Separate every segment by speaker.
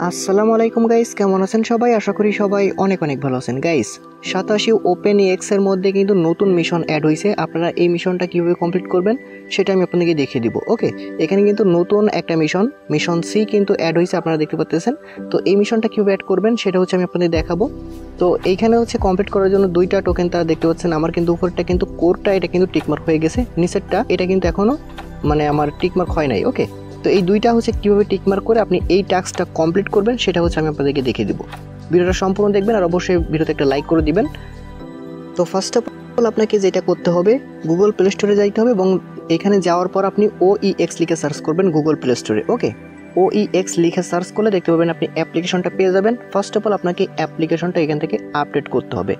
Speaker 1: আসসালামু আলাইকুম গাইস, কেমন আছেন সবাই? আশা করি সবাই অনেক অনেক ভালো আছেন। গাইস 87 ওপেন এক্স এর মধ্যে কিন্তু নতুন মিশন অ্যাড হয়েছে। আপনারা এই মিশনটা কিভাবে কমপ্লিট করবেন সেটা আমি আপনাদেরকে দেখিয়ে দিব। ওকে, এখানে কিন্তু নতুন একটা মিশন সি কিন্তু অ্যাড হয়েছে, আপনারা দেখতে পাচ্ছেন। তো এই মিশনটা কিভাবে অ্যাড করবেন সেটা হচ্ছে আমি আপনাদের দেখাবো। তো এইখানে হচ্ছে কমপ্লিট করার জন্য দুইটা টোকেন তারা দেখতে পাচ্ছেন। আমার কিন্তু উপরটা কিন্তু কোরটা এটা কিন্তু টিকমার্ক হয়ে গেছে, নিচেরটা এটা কিন্তু এখনো আমার টিকমার্ক হয় নাই। ওকে, তো এই দুইটা হচ্ছে কীভাবে টিকমার্ক করে আপনি এই টাস্কটা কমপ্লিট করবেন সেটা হচ্ছে আমি আপনাদেরকে দেখিয়ে দিব। ভিডিওটা সম্পূর্ণ দেখবেন আর অবশ্যই ভিডিওতে একটা লাইক করে দিবেন। তো ফার্স্ট অফ অল আপনাকে যেটা করতে হবে, গুগল প্লে স্টোরে যাইতে হবে এবং এখানে যাওয়ার পর আপনি OEX লিখে সার্চ করবেন গুগল প্লে স্টোরে। ওকে, OEX লিখে সার্চ করলে দেখতে পাবেন আপনি অ্যাপ্লিকেশনটা পেয়ে যাবেন। ফার্স্ট অফ অল আপনাকে অ্যাপ্লিকেশনটা এখান থেকে আপডেট করতে হবে।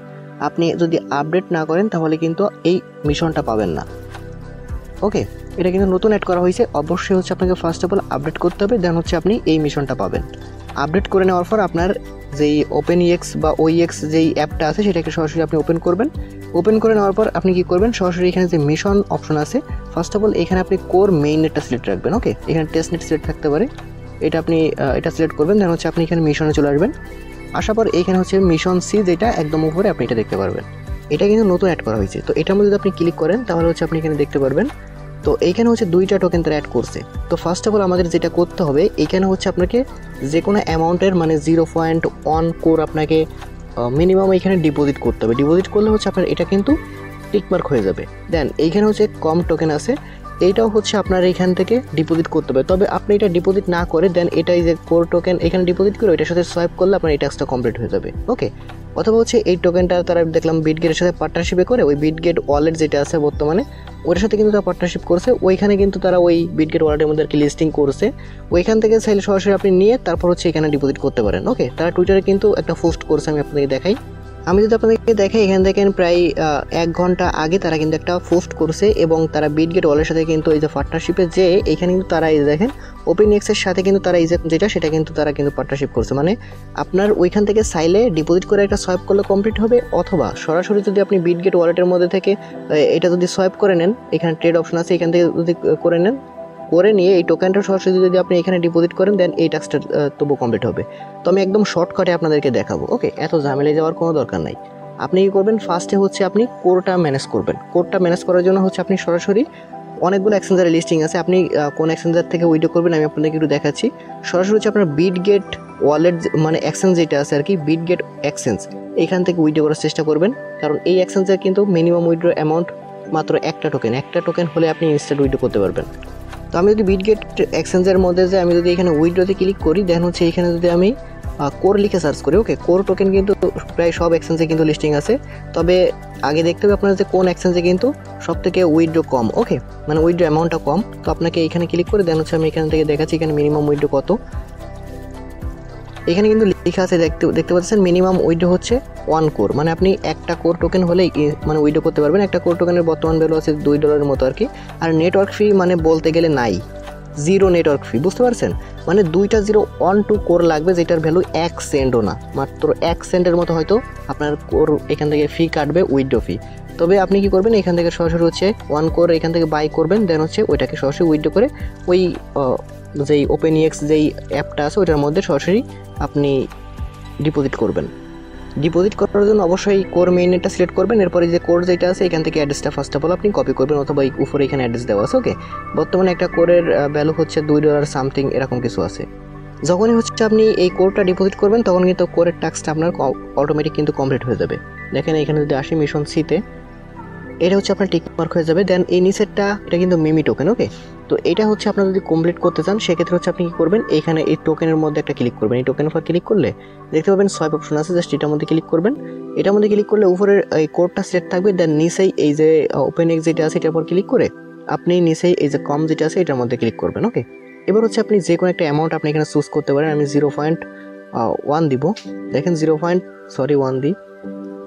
Speaker 1: আপনি যদি আপডেট না করেন তাহলে কিন্তু এই মিশনটা পাবেন না। ওকে, এটা কিন্তু নতুন অ্যাড করা হয়েছে, অবশ্যই হচ্ছে আপনাকে ফার্স্ট অফ অল আপডেট করতে হবে, দেন হচ্ছে আপনি এই মিশনটা পাবেন। আপডেট করে নেওয়ার পর আপনার যেই OpenEX বা OEX যেই অ্যাপটা আছে সেটাকে সরাসরি আপনি ওপেন করবেন। ওপেন করে নেওয়ার পর আপনি কী করবেন, সরাসরি এখানে যে মিশন অপশন আছে ফার্স্ট অফ অল এখানে আপনি কোর মেইন নেটটা সিলেক্ট রাখবেন। ওকে, এখানে টেস্ট নেট সিলেক্ট থাকতে পারে, এটা আপনি এটা সিলেক্ট করবেন, দেন হচ্ছে আপনি এখানে মিশনে চলে আসবেন। আসার পর এইখানে হচ্ছে মিশন সি যেটা একদম উপরে আপনি এটা দেখতে পারবেন। এটা কিন্তু নতুন অ্যাড করা হয়েছে। তো এটার মধ্যে যদি আপনি ক্লিক করেন তাহলে হচ্ছে আপনি এখানে দেখতে পারবেন। তো এইখানে হচ্ছে দুইটা টোকেন তারা অ্যাড করছে। তো ফার্স্ট অফ অল আমাদের যেটা করতে হবে, এইখানে হচ্ছে আপনাকে যে কোনো অ্যামাউন্টের 0.1 কোর আপনাকে মিনিমাম এইখানে ডিপোজিট করতে হবে। ডিপোজিট করলে হচ্ছে আপনার এটা কিন্তু টিকমার্ক হয়ে যাবে। দেন এইখানে হচ্ছে কম টোকেন আছে, এইটাও হচ্ছে আপনার এইখান থেকে ডিপোজিট করতে হবে। তবে আপনি এটা ডিপোজিট না করে দেন এটাই যে কোর টোকেন এখানে ডিপোজিট করে এটার সাথে সোয়াইপ করলে আপনার এই টাস্কটা কমপ্লিট হয়ে যাবে। ওকে, অথবা হচ্ছে এই টোকেনটা তারা দেখলাম বিটগেটের সাথে পার্টনারশিপে করে, ওই বিটগেট ওয়ালেট যেটা আছে বর্তমানে ওটার সাথে কিন্তু তারা পার্টনারশিপ করছে, ওইখানে কিন্তু তারা ওই বিটগেট ওয়ালেটের মধ্যে আর কি লিস্টিং করছে। ওইখান থেকে চাইলে সরাসরি আপনি নিয়ে তারপর হচ্ছে এখানে ডিপোজিট করতে পারেন। ওকে, তারা টুইটারে কিন্তু একটা পোস্ট করছে, আমি আপনাদেরকে দেখাই। আমি যদি আপনাদেরকে দেখাই, এখান থেকে প্রায় 1 ঘন্টা আগে তারা কিন্তু একটা পোস্ট করছে এবং তারা বিটগেট ওয়ালের সাথে কিন্তু এই যে পার্টনারশিপে যে এখানে কিন্তু তারা এই দেখেন OpenEX এর সাথে কিন্তু তারা এই যে যেটা সেটা কিন্তু তারা কিন্তু পার্টনারশিপ করছে। আপনার ওইখান থেকে চাইলে ডিপোজিট করে একটা সোয়াইপ করলে কমপ্লিট হবে, অথবা সরাসরি যদি আপনি বিটগেট ওয়ালেটের মধ্যে থেকে এটা যদি সোয়াইপ করে নেন, এখানে ট্রেড অপশন আছে, এখান থেকে যদি করে নেন, করে নিয়ে এই টোকেনটা সরাসরি যদি আপনি এখানে ডিপোজিট করেন দেন এই টাস্কটা তবু কমপ্লিট হবে। তো আমি একদম শর্টকাটে আপনাদেরকে দেখাবো। ওকে, এত ঝামেলায় যাওয়ার কোনো দরকার নাই। আপনি কী করবেন, ফার্স্টে হচ্ছে আপনি কোরটা ম্যানেজ করবেন। কোরটা ম্যানেজ করার জন্য হচ্ছে আপনি সরাসরি অনেকগুলো এক্সচেঞ্জারের লিস্টিং আছে, আপনি কোন এক্সচেঞ্জার থেকে উইথড্র করবেন আমি আপনাদেরকে একটু দেখাচ্ছি। সরাসরি হচ্ছে আপনার বিটগেট ওয়ালেট এক্সচেঞ্জ যেটা আছে আর কি, বিটগেট এক্সচেঞ্জ, এইখান থেকে উইথড্র করার চেষ্টা করবেন, কারণ এই এক্সচেঞ্জের কিন্তু মিনিমাম উইথড্র অ্যামাউন্ট মাত্র একটা টোকেন হলে আপনি ইনস্ট্যান্ট উইথড্র করতে পারবেন। তো আমি যদি বিটগেট এক্সচেঞ্জের মধ্যে যে আমি যদি এখানে উইথড্রতে ক্লিক করি, দেন হচ্ছে এখানে যদি আমি কোর লিখে সার্চ করি, ওকে, কোর টোকেন কিন্তু প্রায় সব এক্সচেঞ্জে কিন্তু লিস্টিং আছে। তবে আগে দেখতে হবে আপনার যে কোন এক্সচেঞ্জে কিন্তু সব থেকে উইথড্র কম। ওকে, উইথড্র অ্যামাউন্টটা কম। তো আপনাকে এখানে ক্লিক করে দেন হচ্ছে আমি এখান থেকে দেখাচ্ছি এখানে মিনিমাম উইথড্র কত। এখানে কিন্তু লেখা আছে, দেখতে পাচ্ছেন মিনিমাম উইথড্র হচ্ছে 1 কোর, আপনি একটা কোর টোকেন হলেই উইথড্র করতে পারবেন। একটা কোর টোকেনের বর্তমান ভ্যালু আছে $2 মতো আর কি। আর নেটওয়ার্ক ফি বলতে গেলে নাই, 0 নেটওয়ার্ক ফি, বুঝতে পারছেন? 2টা 0 1 2 কোর লাগবে, যেটার ভ্যালু 1 সেন্টও না, মাত্র 1 সেন্টের মতো হয়তো আপনার কোর এখান থেকে ফি কাটবে, উইথড্র ফি। তবে আপনি কি করবেন, এখান থেকে সরাসরি হচ্ছে 1 কোর এখান থেকে বাই করবেন, দেন হচ্ছে ওইটাকে সরাসরি উইথড্র করে ওই যেই OpenEX যেই অ্যাপটা আছে ওইটার মধ্যে সরাসরি আপনি ডিপোজিট করবেন। ডিপোজিট করার জন্য অবশ্যই কোর মেইনটা সিলেক্ট করবেন। এরপরে যে কোর যেটা আছে এখান থেকে অ্যাড্রেসটা ফার্স্ট অফ অল আপনি কপি করবেন, অথবা এই উপরে এখানে অ্যাড্রেস দেওয়া আছে। ওকে, বর্তমানে একটা কোরের ভ্যালু হচ্ছে $2 সামথিং এরকম কিছু আছে। যখনই হচ্ছে আপনি এই কোরটা ডিপোজিট করবেন তখন কিন্তু কোরের টাস্কটা আপনার অটোমেটিক কিন্তু কমপ্লিট হয়ে যাবে। দেখেন এখানে যদি আসি মিশন সিতে, এটা হচ্ছে আপনার টিকমার্ক হয়ে যাবে। দেন এই নিচেরটা এটা কিন্তু মিমি টোকেন। ওকে, তো এটা হচ্ছে আপনার যদি কমপ্লিট করতে চান সেক্ষেত্রে হচ্ছে আপনি কী করবেন, এখানে এই টোকেনের মধ্যে একটা ক্লিক করবেন। এই টোকেনের উপর ক্লিক করলে দেখতে পাবেন সোয়াইপ অপশন আছে, জাস্ট এটার মধ্যে ক্লিক করবেন। এটার মধ্যে ক্লিক করলে উপরের এই কোডটা সেট থাকবে, দেন নিচেই এই যে OpenEX যেটা আছে এটার উপর ক্লিক করে আপনি নিচেই এই যে কম যেটা আছে এটার মধ্যে ক্লিক করবেন। ওকে, এবার হচ্ছে আপনি যে কোনো একটা অ্যামাউন্ট আপনি এখানে চুজ করতে পারেন। আমি 0.1 দিব, দেখেন 1 দিই।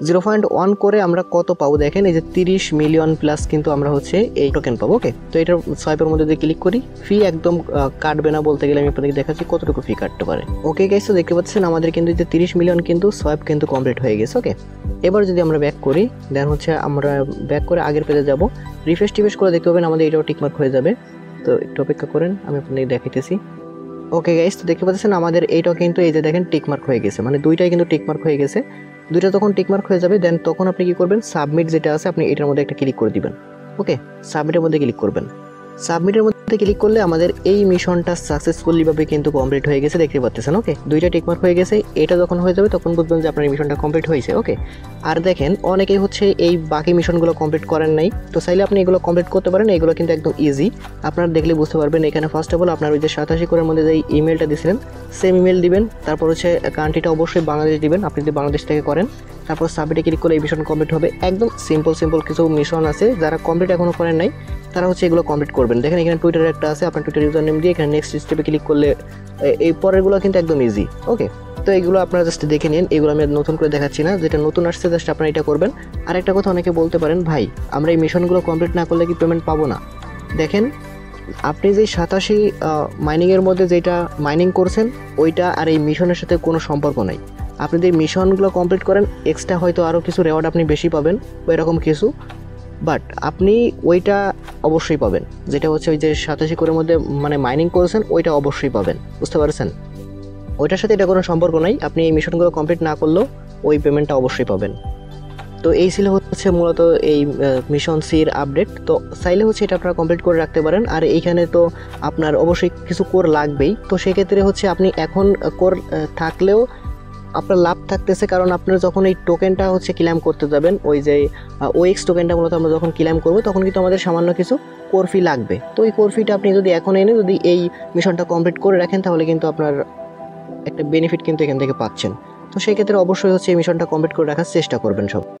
Speaker 1: 0.1 করে আমরা কত পাবো দেখেন, এই যে 30 মিলিয়ন প্লাস কিন্তু আমরা হচ্ছে এই টোকেন পাবো। ওকে, তো এটার সোয়াইপের মধ্যে যদি ক্লিক করি, ফি একদম কাটবে না, বলতে গেলে আমি আপনাদেরকে দেখাচ্ছি কতটুকু ফি কাটতে পারে। ওকে গাইস, তো দেখতে পাচ্ছেন আমাদের কিন্তু যে 30 মিলিয়ন কিন্তু সোয়াইপ কিন্তু কমপ্লিট হয়ে গেছে। ওকে, এবার যদি আমরা ব্যাক করি, দেন হচ্ছে আমরা ব্যাক করে আগের পেজে যাব, রিফ্রেশ করে দেখতে পাবেন আমাদের এটাও টিকমার্ক হয়ে যাবে। তো একটু অপেক্ষা করেন, আমি আপনাদেরকে দেখাইতেছি। ওকে গাইস, তো দেখতে পাচ্ছেন আমাদের এইটাও কিন্তু এই যে দেখেন টিকমার্ক হয়ে গেছে, মানে দুইটাই কিন্তু টিকমার্ক হয়ে গেছে। দুইটা তখন টিকমার্ক হয়ে যাবে, দেন তখন আপনি কি করবেন, সাবমিট যেটা আছে আপনি এটার মধ্যে একটা ক্লিক করে দিবেন। ওকে, সাবমিটের মধ্যে ক্লিক করবেন। সাবমিটের মধ্যে ক্লিক করলে আমাদের এই মিশনটা সাকসেসফুলি ভাবে কিন্তু কমপ্লিট হয়ে গেছে, দেখতে পাচ্ছেন। ওকে, দুইটা টিকমার্ক হয়ে গেছে, এটা যখন হয়ে যাবে তখন বুঝবেন যে আপনার এই মিশনটা কমপ্লিট হয়েছে। ওকে, আর দেখেন অনেকেই হচ্ছে এই বাকি মিশনগুলো কমপ্লিট করেন নাই, তো চাইলে আপনি এগুলো কমপ্লিট করতে পারেন। এগুলো কিন্তু একদম ইজি, আপনারা দেখলে বুঝতে পারবেন। এখানে ফার্স্ট অফ অল আপনার ওই যে 87 কোরের মধ্যে যে ইমেলটা দিয়েছিলেন সেম ইমেল দিবেন, তারপর হচ্ছে কান্ট্রিটা অবশ্যই বাংলাদেশ দিবেন, আপনি যদি বাংলাদেশ থেকে করেন। তারপর সাবমিটে ক্লিক করলে এই মিশন কমপ্লিট হবে। একদম সিম্পল কিছু মিশন আছে, যারা কমপ্লিট এখনো করেন নাই তারা হচ্ছে এগুলো কমপ্লিট করবেন। দেখেন এখানে টুইটারের একটা আছে, আপনার টুইটার ইউজার নেম দিয়ে এখানে নেক্সট স্টেপে ক্লিক করলে এই পরেরগুলো কিন্তু একদম ইজি। ওকে, তো এগুলো আপনারা জাস্ট দেখে নিন, এগুলো আমি নতুন করে দেখাচ্ছি না, যেটা নতুন আসছে জাস্ট আপনারা এটা করবেন। আর একটা কথা অনেকে বলতে পারেন, ভাই আমরা এই মিশনগুলো কমপ্লিট না করলে কি পেমেন্ট পাবো না? দেখেন, আপনি যে 87 মাইনিংয়ের মধ্যে যেটা মাইনিং করছেন ওইটা আর এই মিশনের সাথে কোনো সম্পর্ক নাই। আপনি যদি মিশনগুলো কমপ্লিট করেন এক্সট্রা হয়তো আরও কিছু রেওয়ার্ড আপনি বেশি পাবেন বা এরকম কিছু, বাট আপনি ওইটা অবশ্যই পাবেন, যেটা হচ্ছে ওই যে 87 কোরের মধ্যে মানে মাইনিং করেছেন ওইটা অবশ্যই পাবেন, বুঝতে পারছেন? ওইটার সাথে এটা কোনো সম্পর্ক নাই, আপনি এই মিশনগুলো কমপ্লিট না করলেও ওই পেমেন্টটা অবশ্যই পাবেন। তো এই ছিল হচ্ছে মূলত এই মিশন সির আপডেট। তো চাইলে হচ্ছে এটা আপনারা কমপ্লিট করে রাখতে পারেন। আর এইখানে তো আপনার অবশ্যই কিছু কোর লাগবেই, তো সেক্ষেত্রে হচ্ছে আপনি এখন কোর থাকলেও আপনার লাভ থাকতেছে, কারণ আপনার যখন এই টোকেনটা হচ্ছে ক্লেম করতে যাবেন, ওই যে ওএক্স টোকেনটা মূলত আমরা যখন ক্লেম করবো তখন কিন্তু আমাদের সামান্য কিছু কোর ফি লাগবে। তো এই কোর ফিটা আপনি যদি এখন এনে যদি এই মিশনটা কমপ্লিট করে রাখেন তাহলে কিন্তু আপনার একটা বেনিফিট কিন্তু এখান থেকে পাচ্ছেন। তো সেই ক্ষেত্রে অবশ্যই হচ্ছে এই মিশনটা কমপ্লিট করে রাখার চেষ্টা করবেন সব।